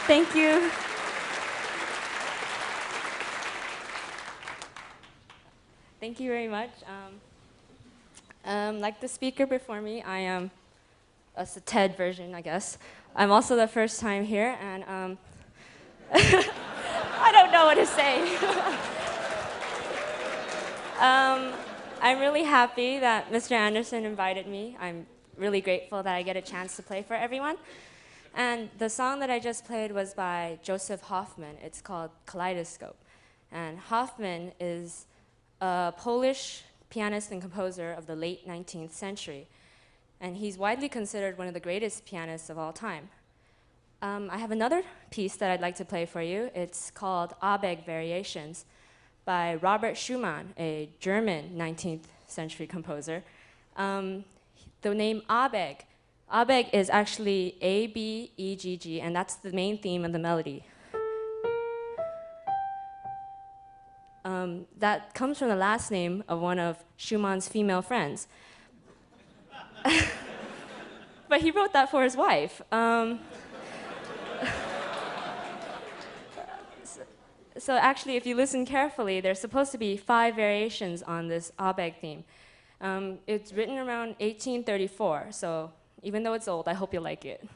Thank you. Thank you very much. Like the speaker before me, I am a TED version, I guess. I'm also the first time here, and I don't know what to say. I'm really happy that Mr. Anderson invited me. I'm really grateful that I get a chance to play for everyone. And the song that I just played was by Joseph Hoffman. It's called Kaleidoscope. And Hoffman is a Polish pianist and composer of the late 19th century. And he's widely considered one of the greatest pianists of all time. I have another piece that I'd like to play for you. It's called Abegg Variations by Robert Schumann, a German 19th century composer. The name Abegg is actually A-B-E-G-G, and that's the main theme of the melody. That comes from the last name of one of Schumann's female friends. But he wrote that for his wife. So actually, if you listen carefully, there's supposed to be 5 variations on this Abegg theme. It's written around 1834, so even though it's old, I hope you like it.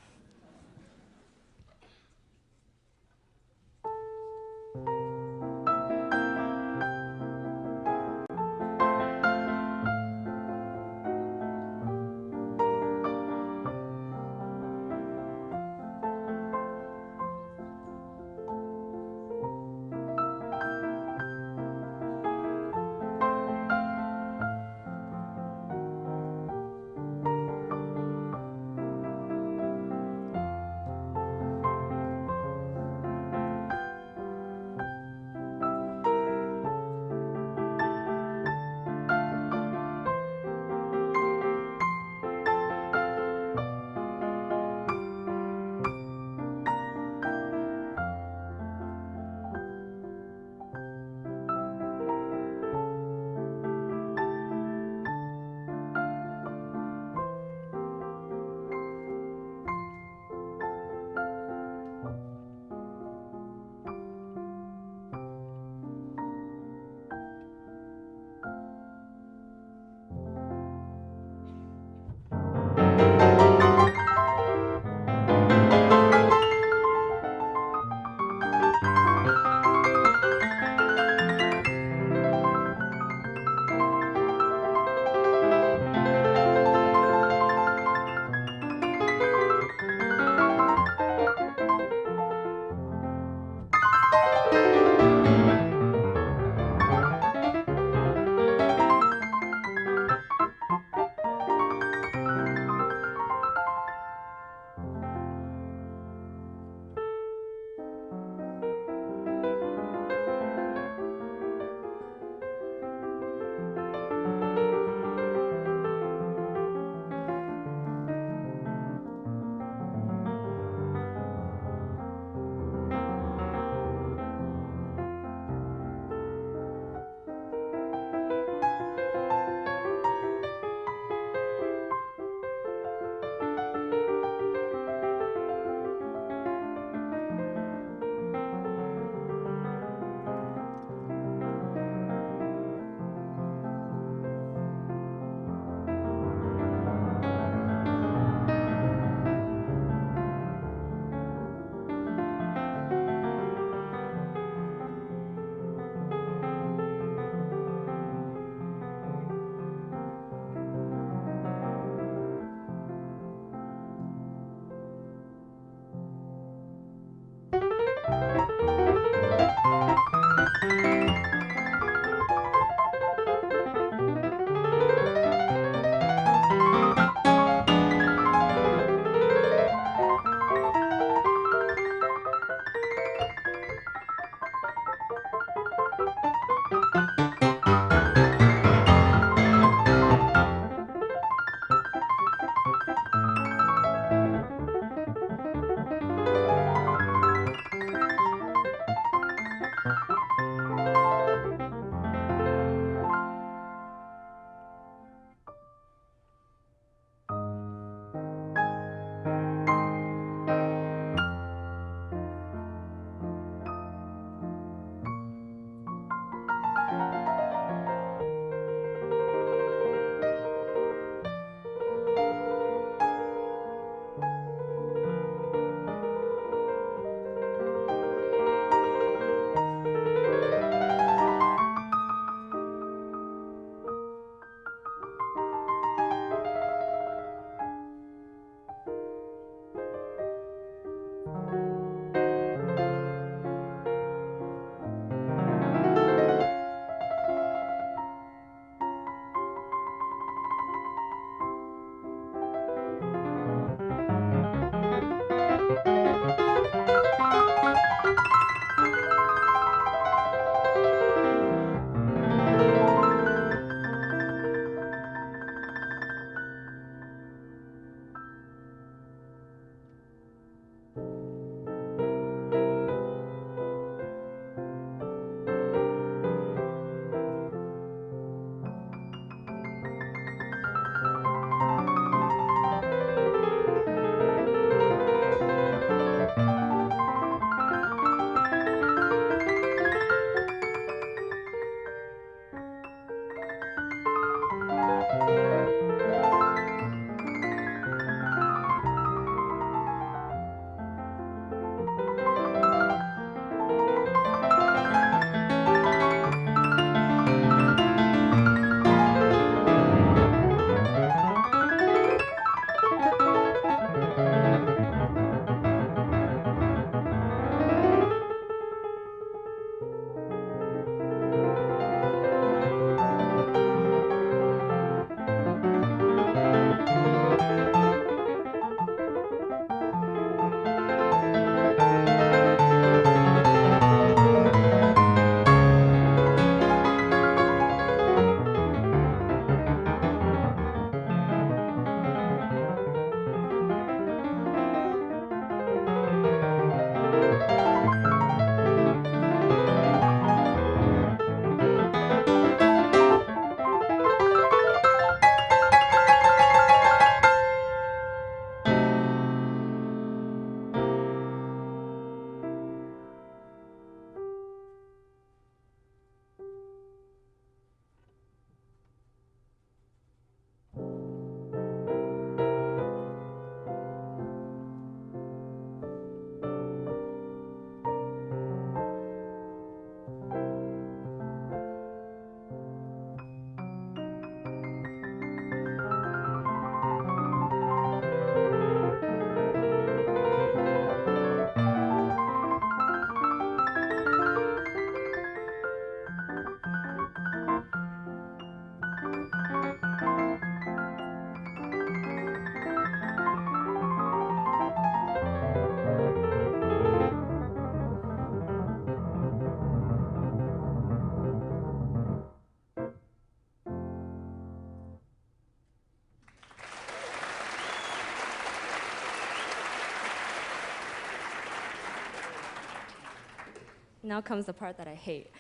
now comes the part that I hate.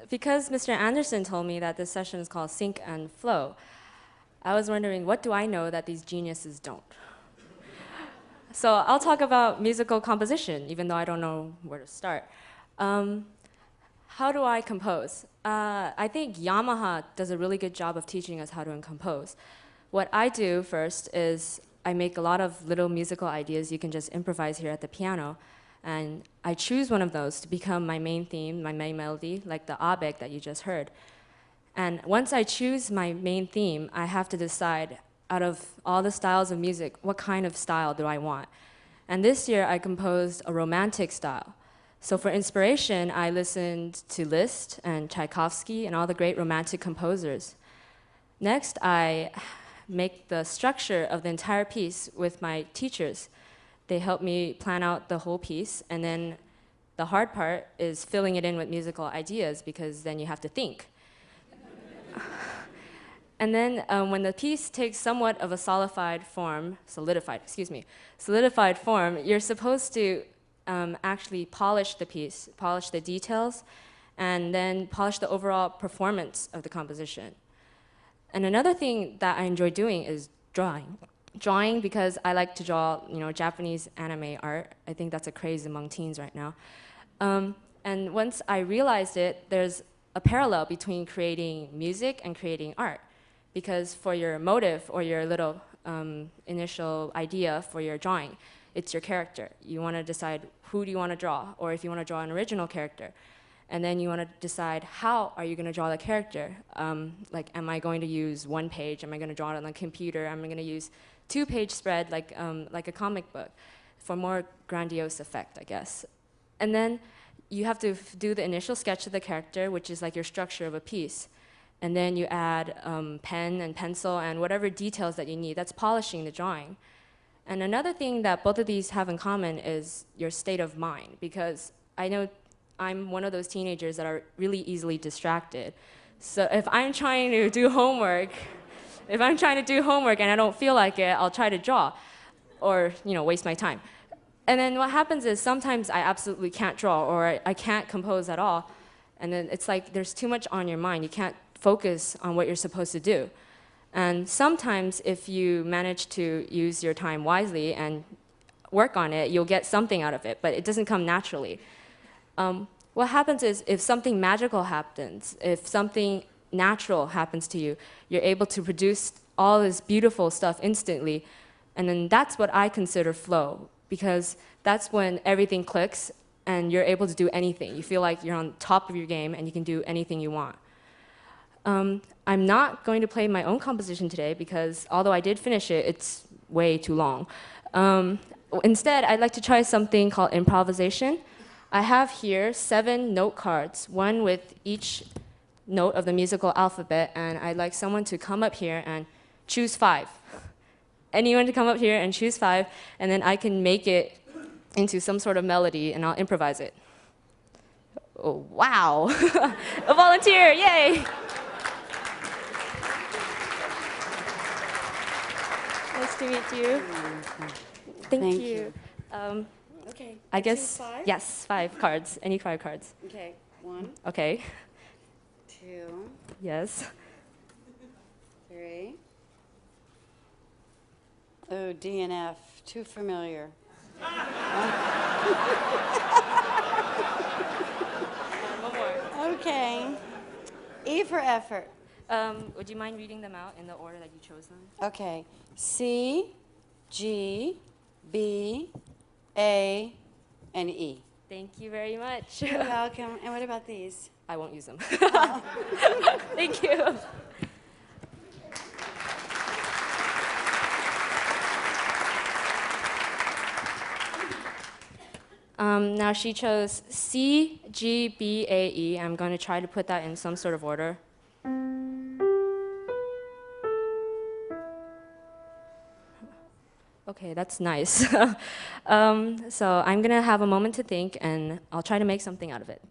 Because Mr. Anderson told me that this session is called Sync and Flow, I was wondering, what do I know that these geniuses don't? So I'll talk about musical composition, even though I don't know where to start. How do I compose? I think Yamaha does a really good job of teaching us how to compose. What I do first is I make a lot of little musical ideas you can just improvise here at the piano, and I choose one of those to become my main theme, my main melody, like the abeg that you just heard. And once I choose my main theme, I have to decide, out of all the styles of music, what kind of style do I want? And this year I composed a romantic style. So for inspiration, I listened to Liszt and Tchaikovsky and all the great romantic composers. Next, I make the structure of the entire piece with my teachers. They help me plan out the whole piece, and then the hard part is filling it in with musical ideas, because then you have to think. And then when the piece takes somewhat of a solidified form, you're supposed to actually polish the piece, polish the details, and then polish the overall performance of the composition. And another thing that I enjoy doing is drawing. Drawing because I like to draw, Japanese anime art. I think that's a craze among teens right now. And once I realized it, there's a parallel between creating music and creating art. Because for your motive or your little initial idea for your drawing, it's your character. You want to decide who do you want to draw, or if you want to draw an original character. And then you want to decide how are you going to draw the character. Like, am I going to use one page? Am I going to draw it on the computer? Am I going to use two-page spread like a comic book for more grandiose effect, I guess. And then you have to do the initial sketch of the character, which is like your structure of a piece. And then you add pen and pencil and whatever details that you need. That's polishing the drawing. And another thing that both of these have in common is your state of mind, because I know I'm one of those teenagers that are really easily distracted. So if I'm trying to do homework, and I don't feel like it, I'll try to draw or waste my time. And then what happens is sometimes I absolutely can't draw, or I can't compose at all. And then it's like there's too much on your mind. You can't focus on what you're supposed to do. And sometimes if you manage to use your time wisely and work on it, you'll get something out of it, but it doesn't come naturally. What happens is if something magical happens, if something natural happens to you, you're able to produce all this beautiful stuff instantly. And then that's what I consider flow, because that's when everything clicks and you're able to do anything. You feel like you're on top of your game and you can do anything you want. I'm not going to play my own composition today because although I did finish it, it's way too long. Instead, I'd like to try something called improvisation. I have here 7 note cards, one with each note of the musical alphabet, and I'd like someone to come up here and choose 5. Anyone to come up here and choose 5, and then I can make it into some sort of melody, and I'll improvise it. Oh, wow. A volunteer, yay! Nice to meet you. Thank you. Okay. I guess, 5? yes, 5 cards, any 5 cards. Okay. 1, Okay, 2, yes. 3. Oh, D and F, too familiar. One more. Okay. E for effort. Would you mind reading them out in the order that you chose them? Okay. C, G, B, A, and E. Thank you very much. You're welcome. And what about these? I won't use them. Thank you. Now she chose C, G, B, A, E. I'm going to try to put that in some sort of order. Okay, that's nice. So I'm going to have a moment to think, and I'll try to make something out of it.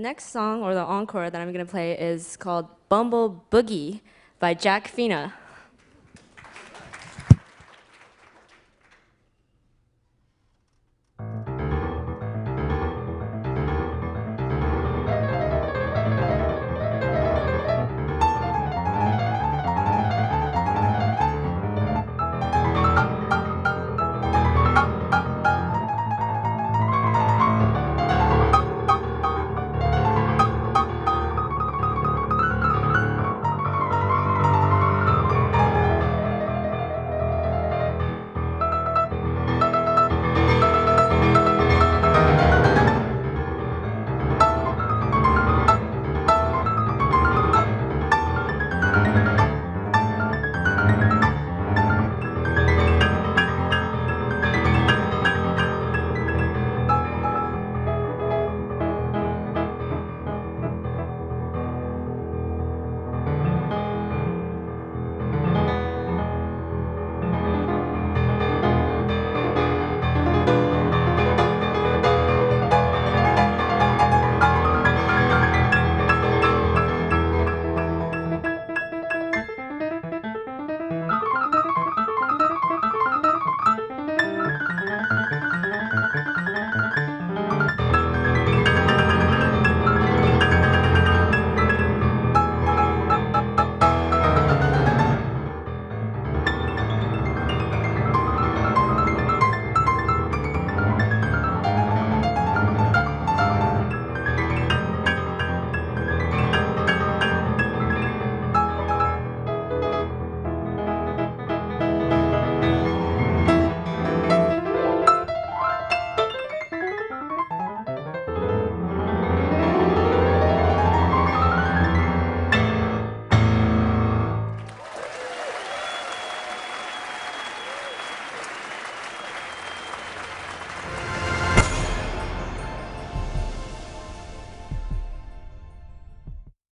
next song, or the encore that I'm going to play, is called Bumble Boogie by Jack Fina.